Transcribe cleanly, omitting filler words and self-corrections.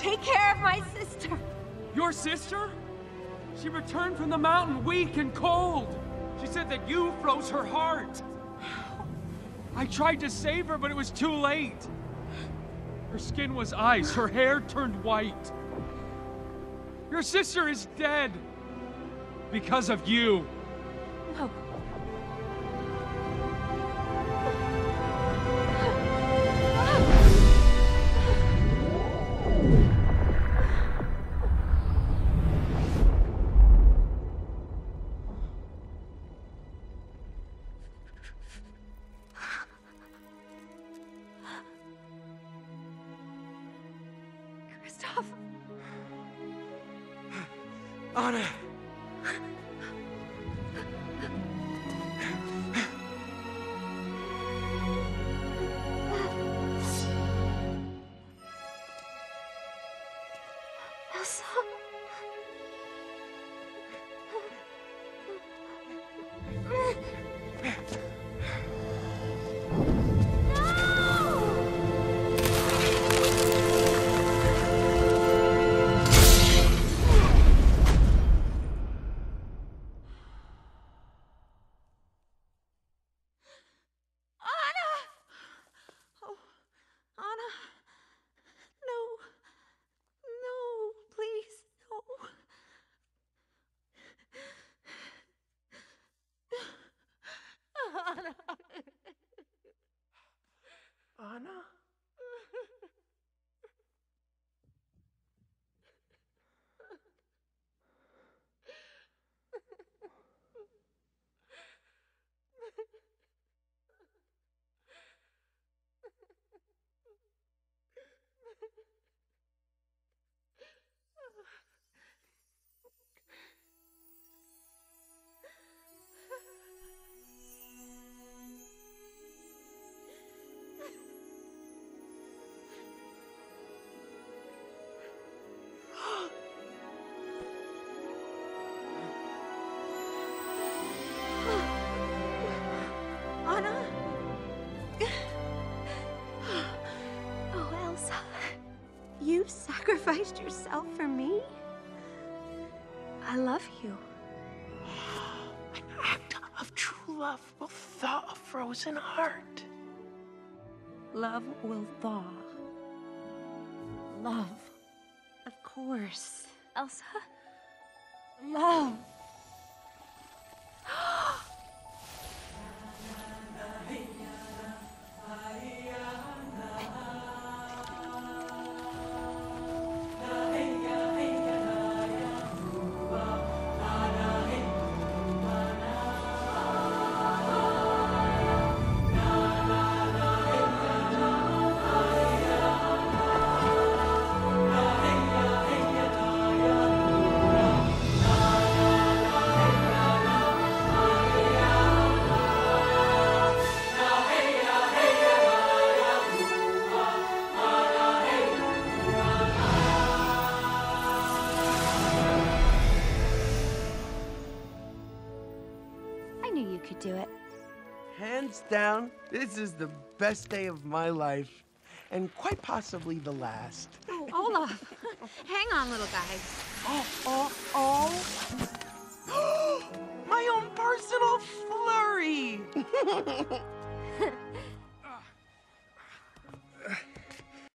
take care of my sister. Your sister? She returned from the mountain weak and cold. She said that you froze her heart. I tried to save her, but it was too late. Her skin was ice, her hair turned white. Your sister is dead. Because of you. No. Kristoff. Anna! Elsa. Anna? Anna? Oh, Elsa. You sacrificed yourself for me? I love you. An act of true love will thaw a frozen heart. Love will thaw. Love. Of course. Elsa? Love. I knew you could do it. Hands down, this is the best day of my life. And quite possibly the last. Oh, Olaf. Hang on, little guy. My own personal flurry!